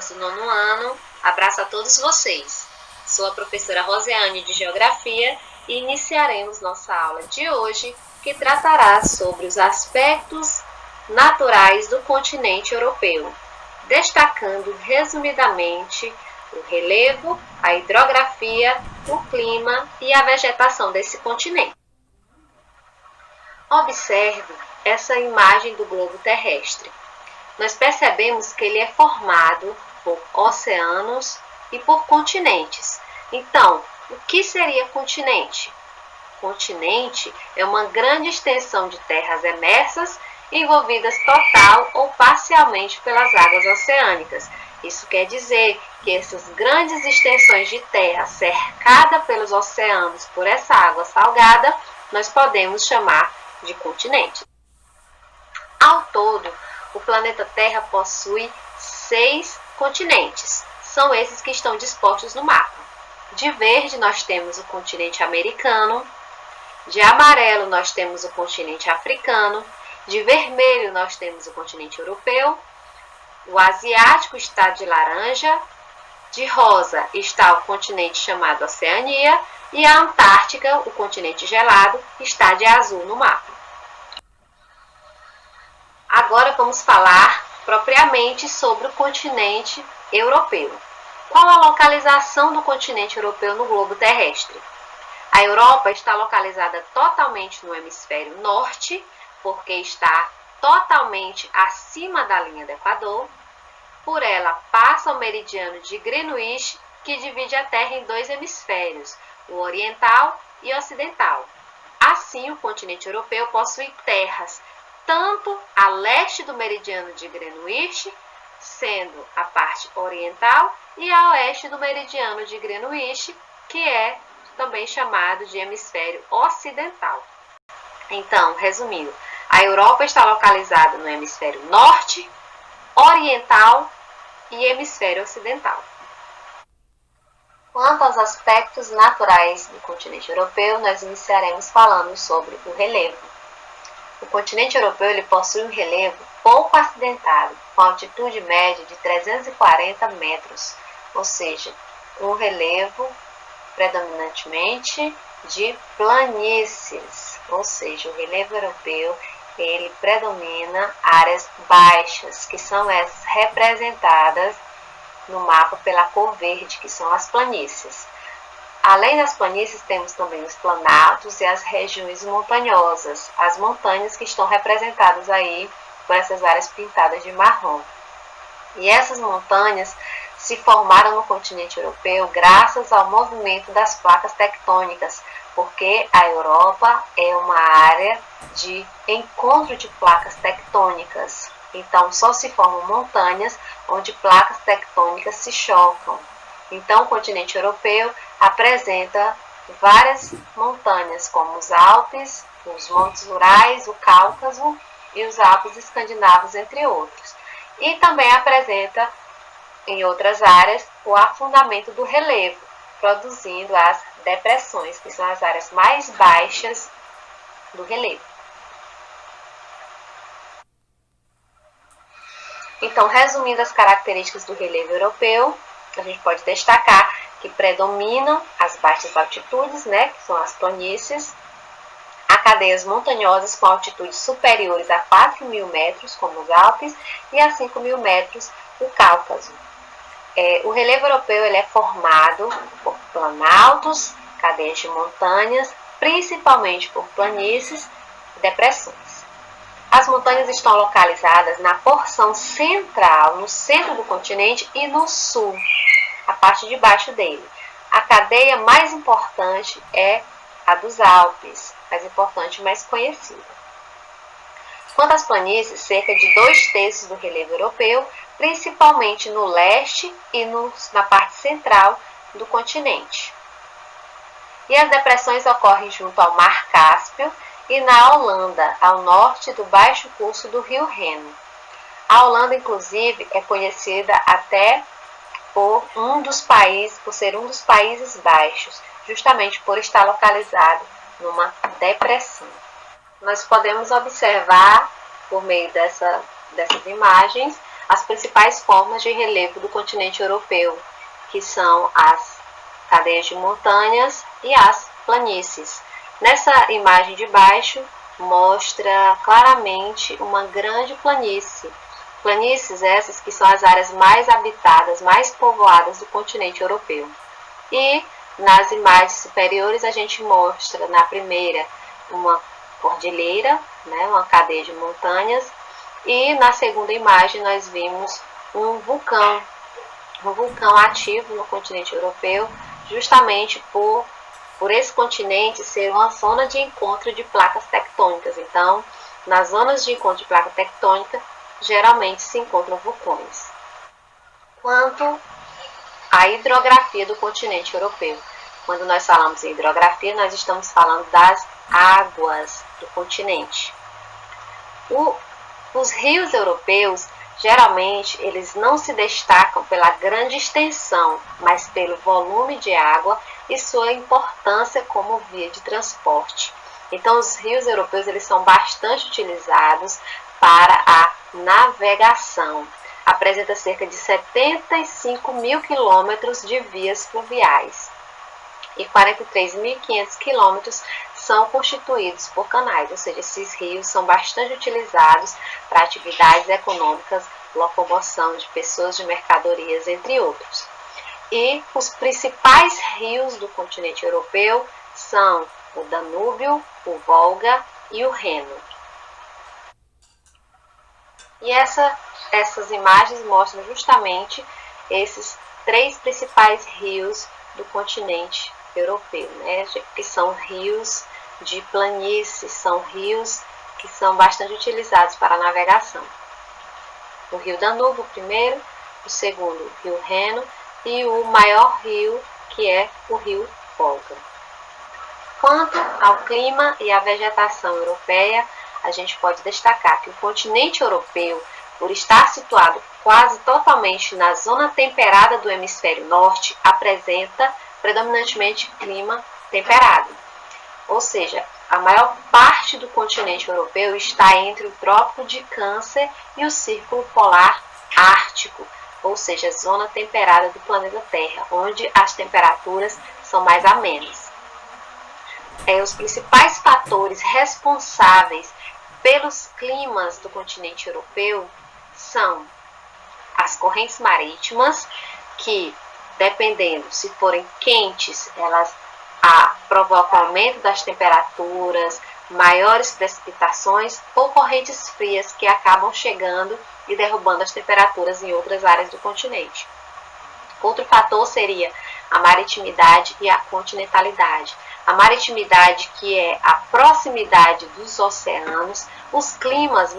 alunos do 9º ano, abraço a todos vocês. Sou a professora Rosiane de Geografia e iniciaremos nossa aula de hoje, que tratará sobre os aspectos naturais do continente europeu, destacando resumidamente o relevo, a hidrografia, o clima e a vegetação desse continente. Observe essa imagem do globo terrestre. Nós percebemos que ele é formado por oceanos e por continentes. Então, o que seria continente? Continente é uma grande extensão de terras emersas envolvidas total ou parcialmente pelas águas oceânicas. Isso quer dizer que essas grandes extensões de terra cercada pelos oceanos por essa água salgada, nós podemos chamar de continente. Ao todo, o planeta Terra possui 6 continentes. São esses que estão dispostos no mapa. De verde nós temos o continente americano, de amarelo nós temos o continente africano, de vermelho nós temos o continente europeu, o asiático está de laranja, de rosa está o continente chamado Oceania e a Antártica, o continente gelado, está de azul no mapa. Agora vamos falar propriamente sobre o continente europeu. Qual a localização do continente europeu no globo terrestre? A Europa está localizada totalmente no hemisfério norte, porque está totalmente acima da linha do Equador. Por ela passa o meridiano de Greenwich, que divide a Terra em 2 hemisférios, o oriental e o ocidental. Assim, o continente europeu possui terras tanto a leste do meridiano de Greenwich, sendo a parte oriental, e a oeste do meridiano de Greenwich, que é também chamado de hemisfério ocidental. Então, resumindo, a Europa está localizada no hemisfério norte, oriental e hemisfério ocidental. Quanto aos aspectos naturais do continente europeu, nós iniciaremos falando sobre o relevo. O continente europeu ele possui um relevo pouco acidentado, com altitude média de 340 metros, ou seja, um relevo predominantemente de planícies, ou seja, o relevo europeu ele predomina áreas baixas, que são essas representadas no mapa pela cor verde, que são as planícies. Além das planícies, temos também os planaltos e as regiões montanhosas, as montanhas que estão representadas aí por essas áreas pintadas de marrom. E essas montanhas se formaram no continente europeu graças ao movimento das placas tectônicas, porque a Europa é uma área de encontro de placas tectônicas. Então, só se formam montanhas onde placas tectônicas se chocam. Então, o continente europeu apresenta várias montanhas, como os Alpes, os Montes Urais, o Cáucaso e os Alpes escandinavos, entre outros. E também apresenta, em outras áreas, o afundamento do relevo, produzindo as depressões, que são as áreas mais baixas do relevo. Então, resumindo as características do relevo europeu, a gente pode destacar que predominam as baixas altitudes, que são as planícies, há cadeias montanhosas com altitudes superiores a 4.000 metros, como os Alpes, e a 5.000 metros, o Cáucaso. O relevo europeu ele é formado por planaltos, cadeias de montanhas, principalmente por planícies e depressões. As montanhas estão localizadas na porção central, no centro do continente e no sul, a parte de baixo dele. A cadeia mais importante é a dos Alpes, mais importante e mais conhecida. Quanto às planícies, cerca de 2/3 do relevo europeu, principalmente no leste e na parte central do continente. E as depressões ocorrem junto ao Mar Cáspio e na Holanda, ao norte do baixo curso do rio Reno. A Holanda, inclusive, é conhecida até por ser um dos Países Baixos, justamente por estar localizado numa depressão. Nós podemos observar, por meio dessas imagens, as principais formas de relevo do continente europeu, que são as cadeias de montanhas e as planícies. Nessa imagem de baixo, mostra claramente uma grande planície. Planícies essas que são as áreas mais habitadas, mais povoadas do continente europeu. E nas imagens superiores a gente mostra na primeira uma cordilheira, né, uma cadeia de montanhas, e na segunda imagem nós vimos um vulcão ativo no continente europeu, justamente por esse continente ser uma zona de encontro de placas tectônicas. Então, nas zonas de encontro de placa tectônica, geralmente se encontram vulcões. Quanto à hidrografia do continente europeu. Quando nós falamos em hidrografia, nós estamos falando das águas do continente. Os rios europeus, geralmente, eles não se destacam pela grande extensão, mas pelo volume de água e sua importância como via de transporte. Então, os rios europeus eles são bastante utilizados para a navegação. Apresenta cerca de 75 mil quilômetros de vias fluviais e 43.500 quilômetros são constituídos por canais, ou seja, esses rios são bastante utilizados para atividades econômicas, locomoção de pessoas, de mercadorias, entre outros. E os principais rios do continente europeu são o Danúbio, o Volga e o Reno. E essas imagens mostram justamente esses três principais rios do continente europeu, né? Que são rios de planície, são rios que são bastante utilizados para a navegação. O rio Danúbio, o primeiro, o segundo, o rio Reno, e o maior rio, que é o rio Volga. Quanto ao clima e à vegetação europeia, a gente pode destacar que o continente europeu, por estar situado quase totalmente na zona temperada do hemisfério norte, apresenta predominantemente clima temperado. Ou seja, a maior parte do continente europeu está entre o Trópico de Câncer e o Círculo Polar Ártico, ou seja, zona temperada do planeta Terra, onde as temperaturas são mais amenas. Os principais fatores responsáveis pelos climas do continente europeu são as correntes marítimas, que, dependendo, se forem quentes, elas provocam aumento das temperaturas, maiores precipitações, ou correntes frias que acabam chegando e derrubando as temperaturas em outras áreas do continente. Outro fator seria a maritimidade e a continentalidade. A maritimidade, que é a proximidade dos oceanos, os climas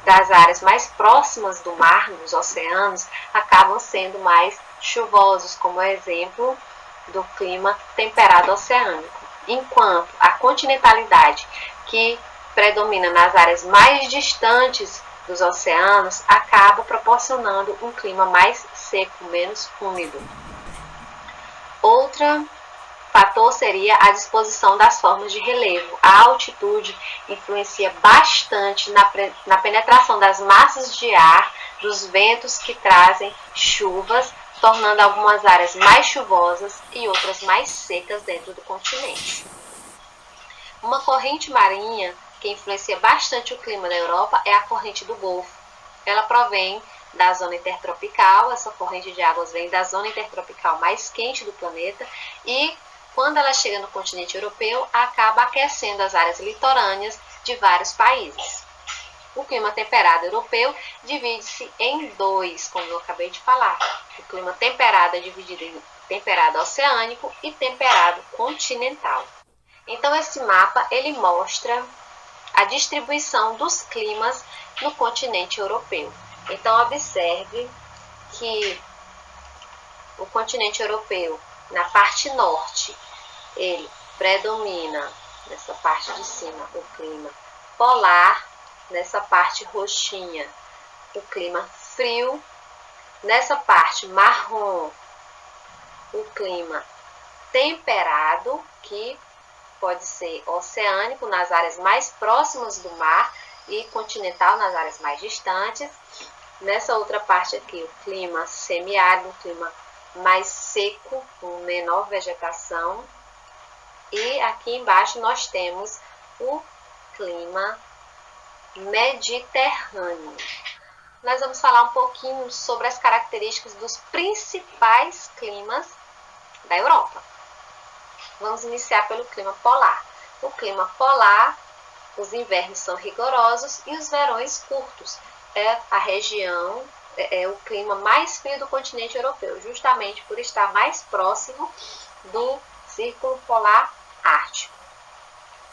das áreas mais próximas do mar, dos oceanos, acabam sendo mais chuvosos, como exemplo do clima temperado oceânico. Enquanto a continentalidade, que predomina nas áreas mais distantes dos oceanos, acaba proporcionando um clima mais seco, menos úmido. Outro fator seria a disposição das formas de relevo. A altitude influencia bastante na penetração das massas de ar, dos ventos que trazem chuvas, tornando algumas áreas mais chuvosas e outras mais secas dentro do continente. Uma corrente marinha que influencia bastante o clima da Europa é a corrente do Golfo. Ela provém da zona intertropical, essa corrente de águas vem da zona intertropical mais quente do planeta e, quando ela chega no continente europeu, acaba aquecendo as áreas litorâneas de vários países. O clima temperado europeu divide-se em dois, como eu acabei de falar. O clima temperado é dividido em temperado oceânico e temperado continental. Então, esse mapa ele mostra a distribuição dos climas no continente europeu. Então, observe que o continente europeu, na parte norte, ele predomina, nessa parte de cima, o clima polar, nessa parte roxinha, o clima frio, nessa parte marrom, o clima temperado, que pode ser oceânico nas áreas mais próximas do mar e continental nas áreas mais distantes. Nessa outra parte aqui, o clima semiárido, um clima mais seco, com menor vegetação. E aqui embaixo nós temos o clima mediterrâneo. Nós vamos falar um pouquinho sobre as características dos principais climas da Europa. Vamos iniciar pelo clima polar. O clima polar, os invernos são rigorosos e os verões curtos. É a região, é o clima mais frio do continente europeu, justamente por estar mais próximo do Círculo Polar Ártico.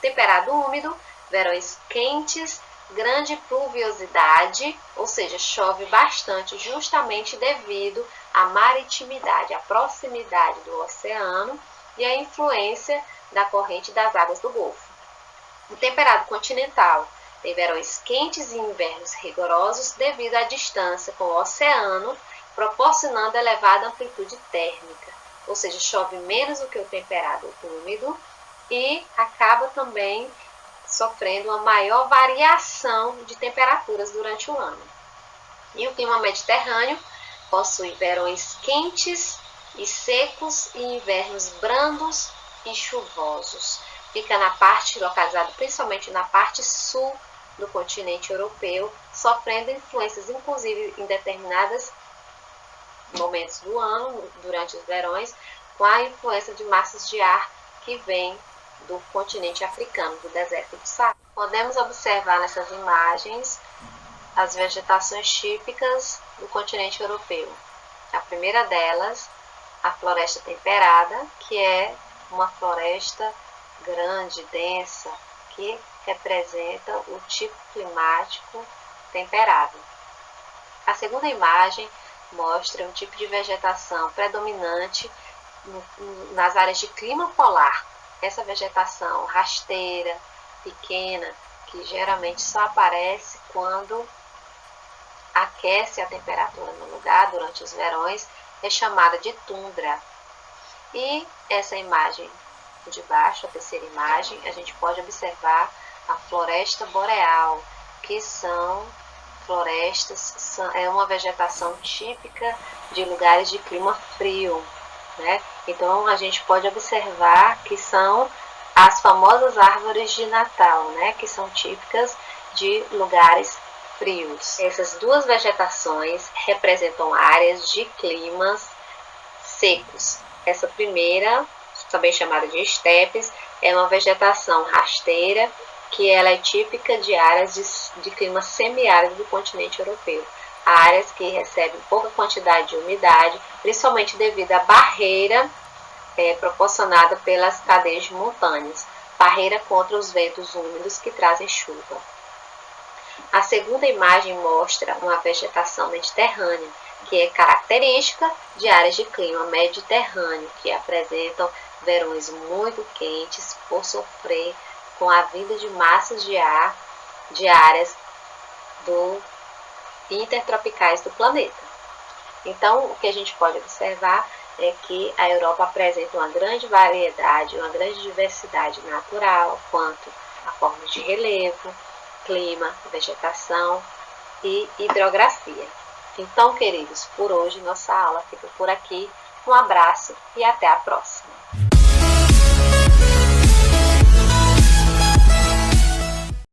Temperado úmido, verões quentes, grande pluviosidade, ou seja, chove bastante justamente devido à maritimidade, à proximidade do oceano e à influência da corrente das águas do Golfo. O temperado continental tem verões quentes e invernos rigorosos devido à distância com o oceano, proporcionando elevada amplitude térmica, ou seja, chove menos do que o temperado úmido e acaba também sofrendo uma maior variação de temperaturas durante o ano. E o clima mediterrâneo possui verões quentes e secos e invernos brandos e chuvosos. Fica localizado principalmente na parte sul do continente europeu, sofrendo influências inclusive em determinados momentos do ano, durante os verões, com a influência de massas de ar que vem do continente africano, do deserto do Saara. Podemos observar nessas imagens as vegetações típicas do continente europeu. A primeira delas, a floresta temperada, que é uma floresta grande, densa, que representa o tipo climático temperado. A segunda imagem mostra um tipo de vegetação predominante nas áreas de clima polar. Essa vegetação rasteira, pequena, que geralmente só aparece quando aquece a temperatura no lugar durante os verões, é chamada de tundra. E essa imagem de baixo, a terceira imagem, a gente pode observar a floresta boreal, que são florestas, é uma vegetação típica de lugares de clima frio, né? Então a gente pode observar que são as famosas árvores de Natal, né? Que são típicas de lugares frios. Essas duas vegetações representam áreas de climas secos. Essa primeira, também chamada de estepes, é uma vegetação rasteira que ela é típica de áreas de clima semiárido do continente europeu. Áreas que recebem pouca quantidade de umidade, principalmente devido à barreira proporcionada pelas cadeias de montanhas, barreira contra os ventos úmidos que trazem chuva. A segunda imagem mostra uma vegetação mediterrânea, que é característica de áreas de clima mediterrâneo, que apresentam verões muito quentes por sofrer com a vinda de massas de ar de áreas intertropicais do planeta. Então, o que a gente pode observar é que a Europa apresenta uma grande variedade, uma grande diversidade natural, quanto a formas de relevo, clima, vegetação e hidrografia. Então, queridos, por hoje nossa aula fica por aqui. Um abraço e até a próxima!